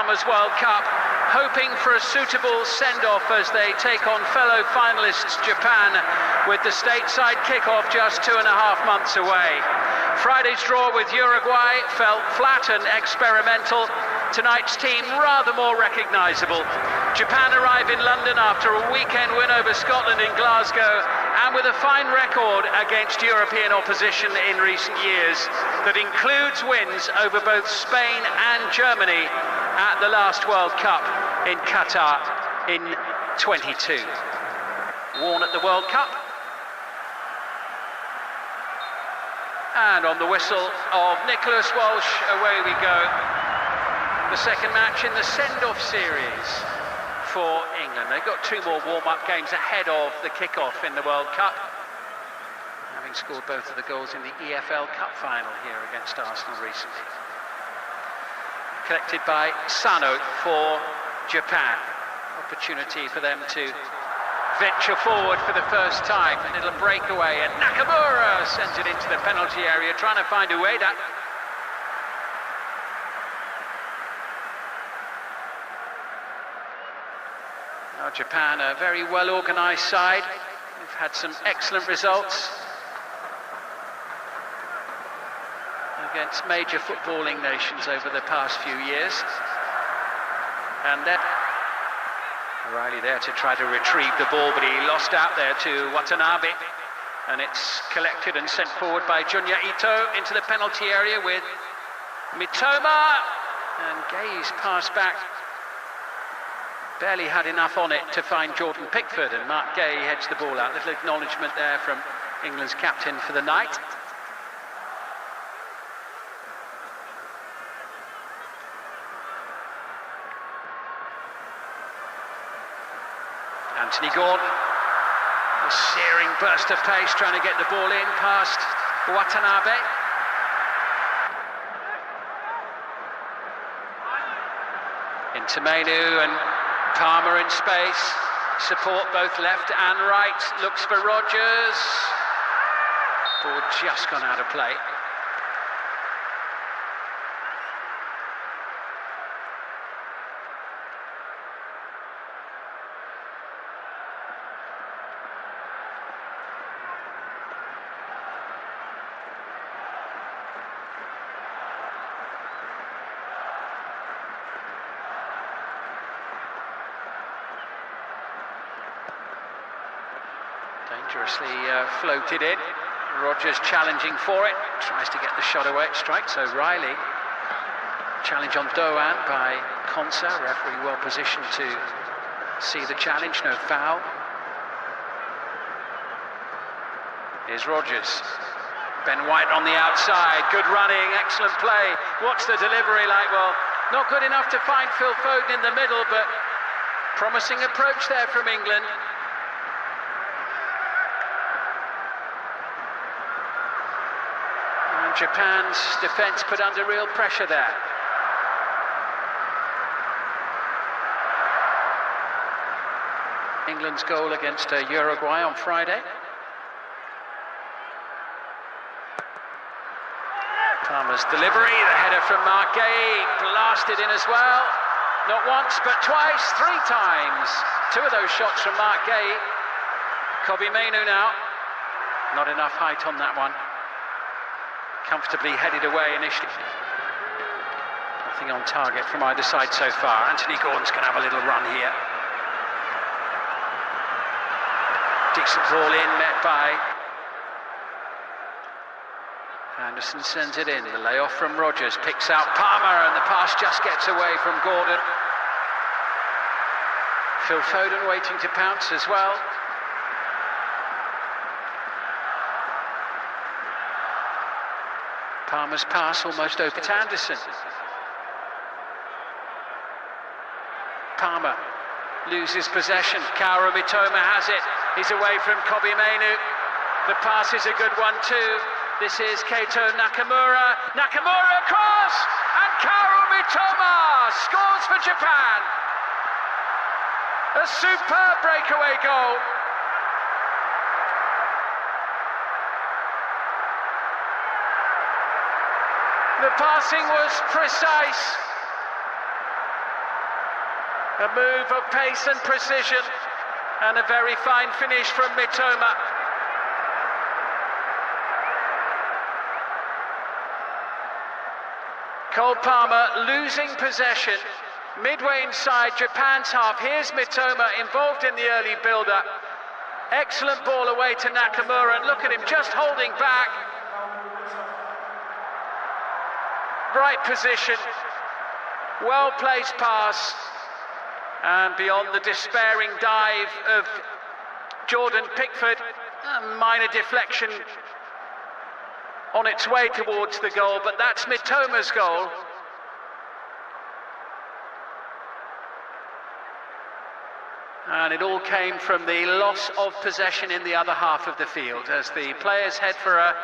Farmers World Cup, hoping for a suitable send-off as they take on fellow finalists Japan, with the stateside kick-off just 2.5 months away. Friday's draw with Uruguay felt flat and experimental. Tonight's team rather more recognisable. Japan arrive in London after a weekend win over Scotland in Glasgow, and with a fine record against European opposition in recent years that includes wins over both Spain and Germany at the last World Cup in Qatar in 22. Worn at the World Cup. And on the whistle of Nicholas Walsh, away we go. The second match in the send-off series for England. They've got 2 more warm-up games ahead of the kick-off in the World Cup, having scored both of the goals in the EFL Cup final here against Arsenal recently. Collected by Sano for Japan. Opportunity for them to venture forward for the first time. A little breakaway, and Nakamura sends it into the penalty area, trying to find Ueda. Now Japan, a very well-organised side. They've had some excellent results against major footballing nations over the past few years. And then O'Reilly there to try to retrieve the ball, but he lost out there to Watanabe. And it's collected and sent forward by Junya Ito into the penalty area with Mitoma. And Gay's pass back barely had enough on it to find Jordan Pickford, and Mark Gay heads the ball out. Little acknowledgement there from England's captain for the night. Anthony Gordon, a searing burst of pace, trying to get the ball in past Watanabe. Into Mainu, and Palmer in space. Support both left and right. Looks for Rodgers. Ball just gone out of play. Dangerously floated in. Rodgers challenging for it, tries to get the shot away, strikes O'Reilly. Challenge on Doan by Konsa, referee well positioned to see the challenge, no foul. Here's Rodgers. Ben White on the outside, good running, excellent play. What's the delivery like? Well, not good enough to find Phil Foden in the middle, but promising approach there from England. Japan's defence put under real pressure there. England's goal against Uruguay on Friday. Palmer's delivery, the header from Mark Gay, blasted in as well. Not once, but twice, 3 times. 2 of those shots from Mark Gay. Kobe Mainu now. Not enough height on that one. Comfortably headed away initially. Nothing on target from either side so far. Anthony Gordon's going to have a little run here. Decent ball in, met by Anderson, sends it in. The layoff from Rodgers, picks out Palmer, and the pass just gets away from Gordon. Phil Foden waiting to pounce as well. Palmer's pass almost open to Anderson. Palmer loses possession. Kaoru Mitoma has it. He's away from Kobe Mainu. The pass is a good one too. This is Keito Nakamura. Nakamura across! And Kaoru Mitoma scores for Japan. A superb breakaway goal. The passing was precise. A move of pace and precision, and a very fine finish from Mitoma. Cole Palmer losing possession midway inside Japan's half. Here's Mitoma involved in the early build-up. Excellent ball away to Nakamura, and look at him just holding back. Right position, well-placed pass, and beyond the despairing dive of Jordan Pickford, a minor deflection on its way towards the goal, but that's Mitoma's goal. And it all came from the loss of possession in the other half of the field as the players head for a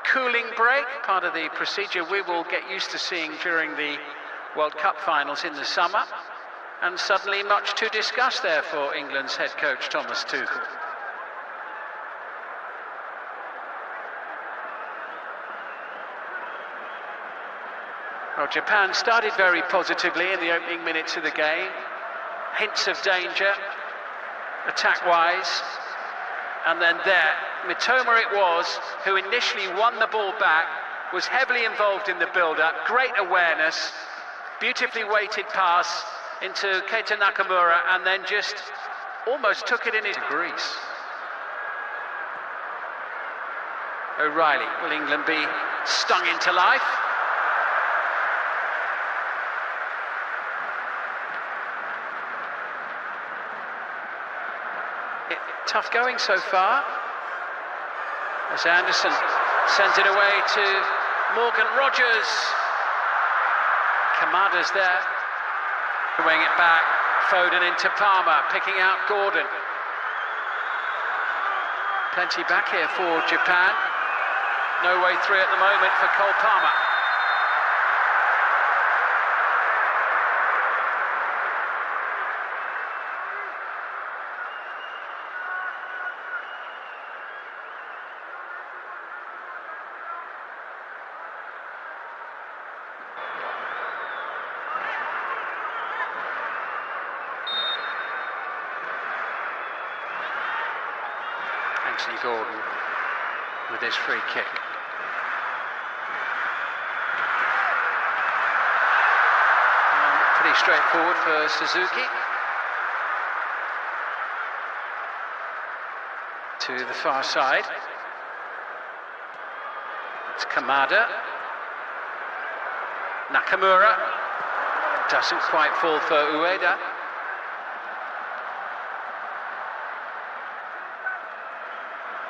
cooling break, part of the procedure we will get used to seeing during the World Cup finals in the summer. And suddenly much to discuss there for England's head coach Thomas Tuchel. Well, Japan started very positively in the opening minutes of the game. Hints of danger, attack-wise. And then there, Mitoma it was, who initially won the ball back, was heavily involved in the build-up, great awareness, beautifully weighted pass into Keita Nakamura, and then just almost took it in his Greece. O'Reilly, will England be stung into life? Tough going so far, as Anderson sends it away to Morgan Rogers. Kamada's there, throwing it back, Foden into Palmer, picking out Gordon. Plenty back here for Japan. No way through at the moment for Cole Palmer. Anthony Gordon with his free kick. Pretty straightforward for Suzuki. To the far side. It's Kamada. Nakamura. Doesn't quite fall for Ueda.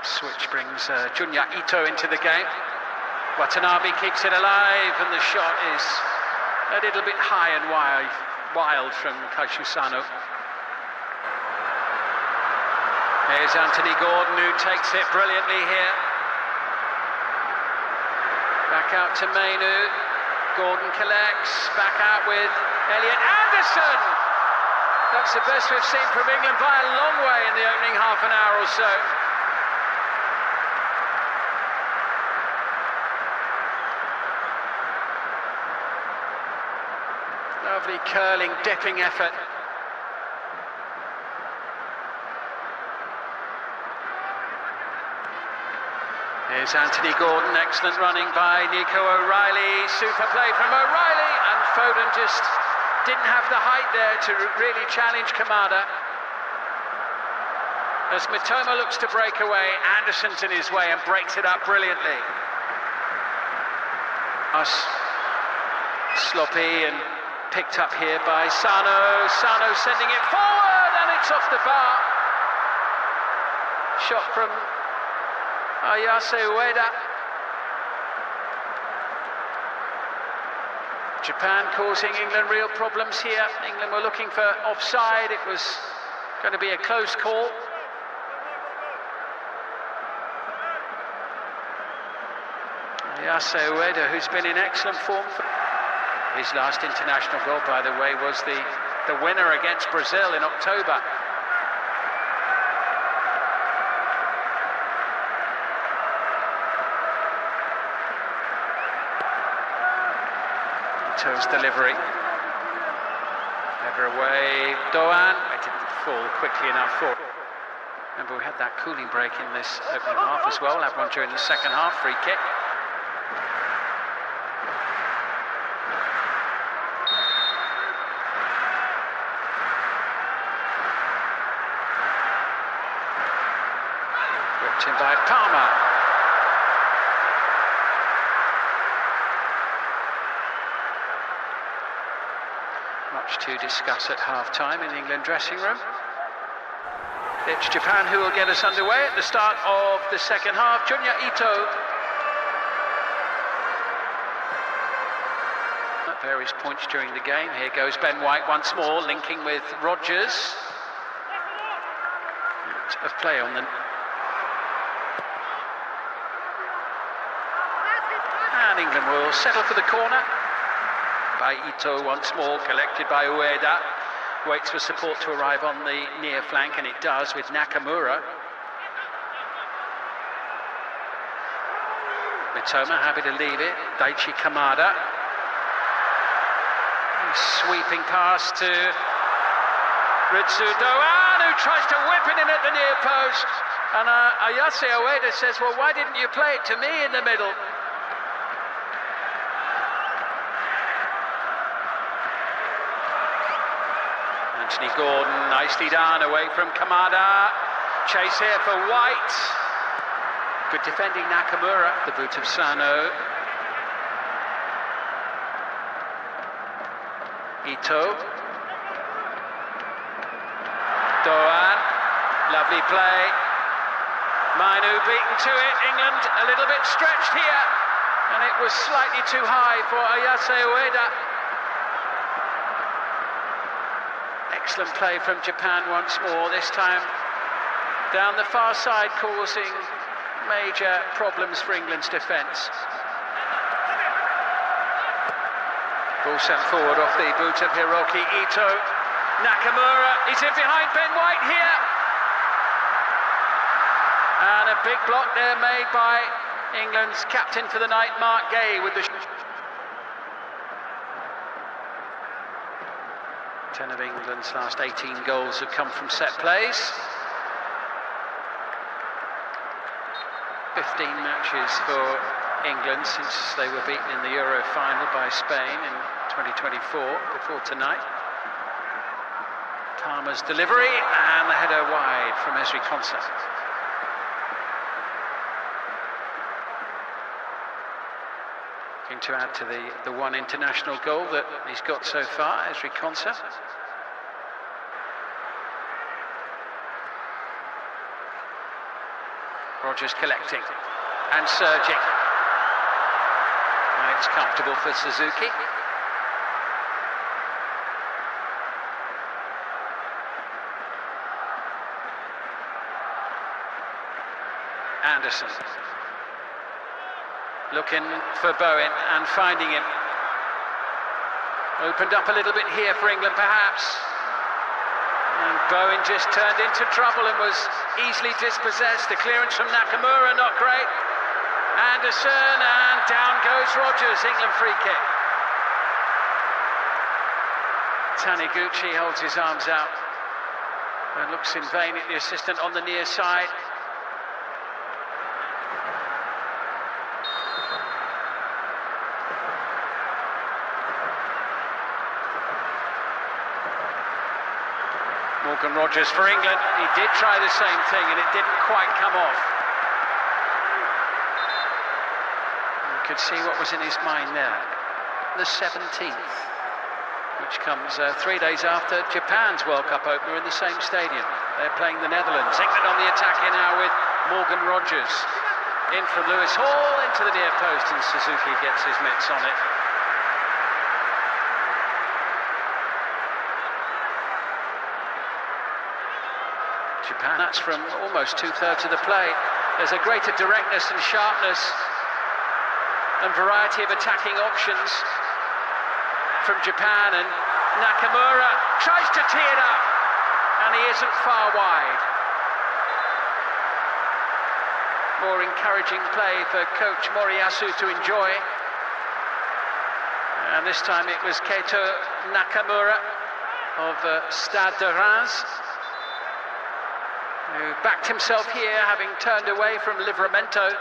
Switch brings Junya Ito into the game. Watanabe keeps it alive, and the shot is a little bit high and wild from Kaishusano. Here's Anthony Gordon, who takes it brilliantly here. Back out to Mainu. Gordon collects, back out with Elliot Anderson. That's the best we've seen from England by a long way in the opening half an hour or so. Lovely curling, dipping effort. Here's Anthony Gordon, excellent running by Nico O'Reilly, super play from O'Reilly, and Foden just didn't have the height there to really challenge Kamada. As Mitoma looks to break away, Anderson's in his way and breaks it up brilliantly. Sloppy and picked up here by Sano. Sano sending it forward, and it's off the bar. Shot from Ayase Ueda. Japan causing England real problems here. England were looking for offside. It was going to be a close call. Ayase Ueda, who's been in excellent form. His last international goal, by the way, was the winner against Brazil in October. Ito's delivery. Header away, Doan. It didn't fall quickly enough for. Remember, we had that cooling break in this opening half as well. We'll have one during the second half, free kick. Whipped in by Palmer. Much to discuss at half-time in the England dressing room. It's Japan who will get us underway at the start of the second half. Junya Ito. At various points during the game. Here goes Ben White once more, linking with Rogers. Of play on the... And England will settle for the corner. By Ito once more, collected by Ueda. Waits for support to arrive on the near flank, and it does with Nakamura. Mitoma happy to leave it. Daichi Kamada. Sweeping pass to Ritsu Doan, who tries to whip it in at the near post. And Ayase Ueda says, well, why didn't you play it to me in the middle? Anthony Gordon, nicely done, away from Kamada. Chase here for White. Good defending Nakamura, the boot of Sano. Ito. Doan, lovely play. Mainu beaten to it, England a little bit stretched here. And it was slightly too high for Ayase Ueda. Excellent play from Japan once more, this time down the far side, causing major problems for England's defence. Ball sent forward off the boot of Hiroki Ito. Nakamura, he's in behind Ben White here. And a big block there made by England's captain for the night, Mark Gay, with the... 10 of England's last 18 goals have come from set plays. 15 matches for England since they were beaten in the Euro final by Spain in 2024, before tonight. Palmer's delivery and the header wide from Ezri Konsa. To add to the one international goal that he's got so far, Ezri Konsa. Rogers collecting and surging. And it's comfortable for Suzuki. Anderson. Looking for Bowen and finding him. Opened up a little bit here for England, perhaps. And Bowen just turned into trouble and was easily dispossessed. The clearance from Nakamura, not great. Anderson, and down goes Rogers. England free kick. Taniguchi holds his arms out and looks in vain at the assistant on the near side. Morgan Rogers for England. He did try the same thing and it didn't quite come off. You could see what was in his mind there. The 17th, which comes 3 days after Japan's World Cup opener in the same stadium. They're playing the Netherlands. England on the attack here now with Morgan Rogers. In from Lewis Hall, into the near post, and Suzuki gets his mitts on it. Japan, that's from almost 2/3 of the play. There's a greater directness and sharpness and variety of attacking options from Japan, and Nakamura tries to tee it up and he isn't far wide. More encouraging play for coach Moriyasu to enjoy, and this time it was Keito Nakamura of Stade de Reims, who backed himself here, having turned away from Livramento.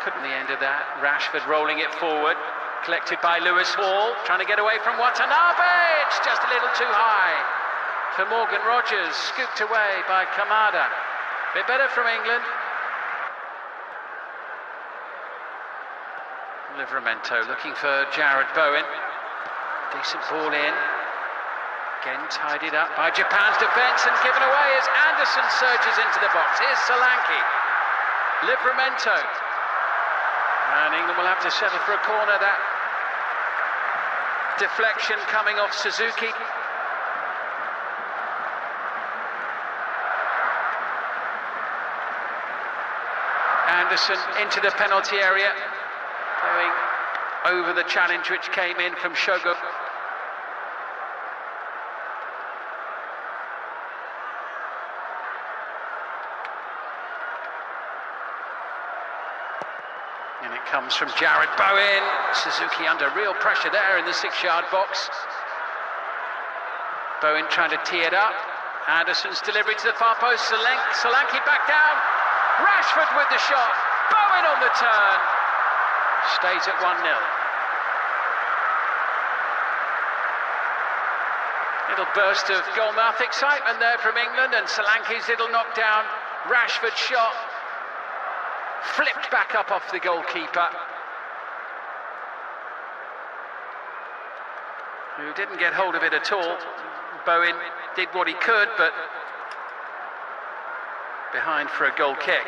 Couldn't the end of that. Rashford rolling it forward, collected by Lewis Hall, trying to get away from Watanabe. It's just a little too high for Morgan Rogers, scooped away by Kamada. Bit better from England. Livramento looking for Jared Bowen. Decent ball in. Again tidied up by Japan's defence and given away as Anderson surges into the box. Here's Solanke. Livramento. And England will have to settle for a corner. That deflection coming off Suzuki. Anderson into the penalty area, going over the challenge which came in from Shogo. And it comes from Jared Bowen. Suzuki under real pressure there in the 6-yard box. Bowen trying to tee it up. Anderson's delivery to the far post. Solanke back down. Rashford with the shot. Bowen on the turn. Stays at 1-0. Little burst of goal-mouth excitement there from England, and Solanke's little knockdown. Rashford's shot flipped back up off the goalkeeper, who didn't get hold of it at all. Bowen did what he could, but behind for a goal kick.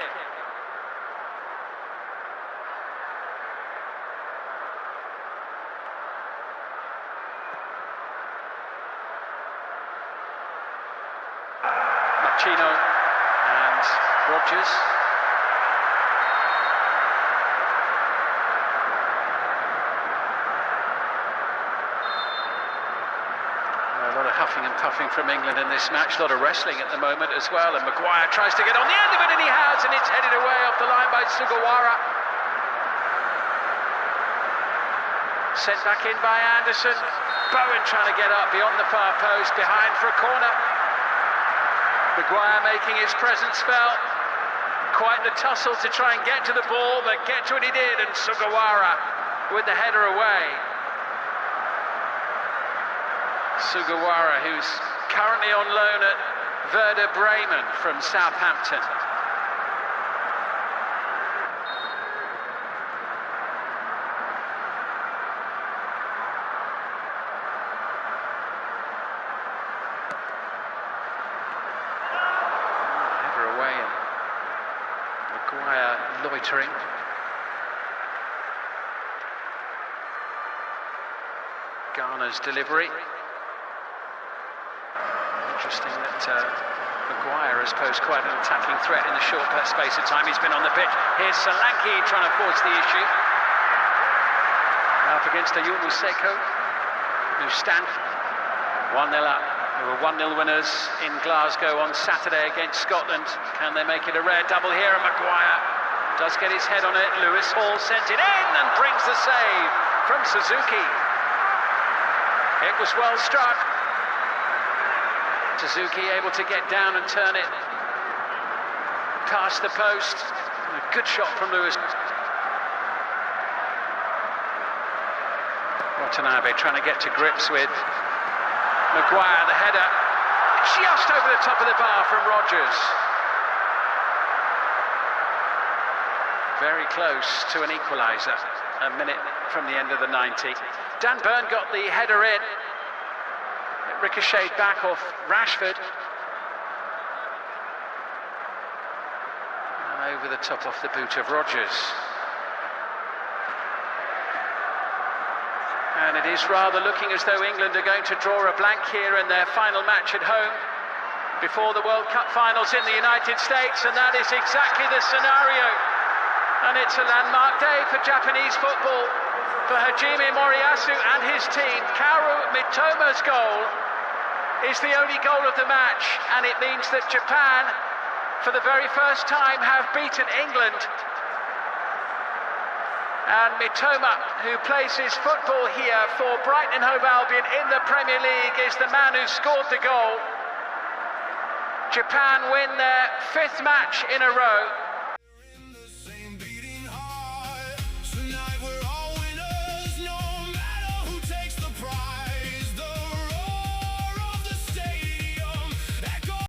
Machino and Rogers. A lot of huffing and puffing from England in this match, a lot of wrestling at the moment as well, and Maguire tries to get on the end of it, and he has, and it's headed away off the line by Sugawara. Sent back in by Anderson. Bowen trying to get up beyond the far post, behind for a corner. Maguire making his presence felt. Quite the tussle to try and get to the ball, but get to it he did, and Sugawara with the header away. Sugawara, who's currently on loan at Werder Bremen from Southampton. Header away, and Maguire loitering. Garner's delivery. Interesting that Maguire has posed quite an attacking threat in the short space of time he's been on the pitch. Here's Solanke trying to force the issue. Up against Ayumu Seko, who stand 1-0 up. They were 1-0 winners in Glasgow on Saturday against Scotland. Can they make it a rare double here? And Maguire does get his head on it. Lewis Hall sends it in and brings the save from Suzuki. It was well struck. Suzuki able to get down and turn it past the post. A good shot from Lewis. Watanabe trying to get to grips with Maguire, the header just over the top of the bar from Rogers. Very close to an equaliser, a minute from the end of the 90. Dan Burn got the header in. It ricocheted back off Rashford. And over the top off the boot of Rogers. And it is rather looking as though England are going to draw a blank here in their final match at home before the World Cup finals in the United States, and that is exactly the scenario. And it's a landmark day for Japanese football, for Hajime Moriyasu and his team. Kaoru Mitoma's goal is the only goal of the match, and it means that Japan, for the very first time, have beaten England And Mitoma, who plays his football here for Brighton and Hove Albion in the Premier League, is the man who scored the goal. Japan win their 5th match in a row.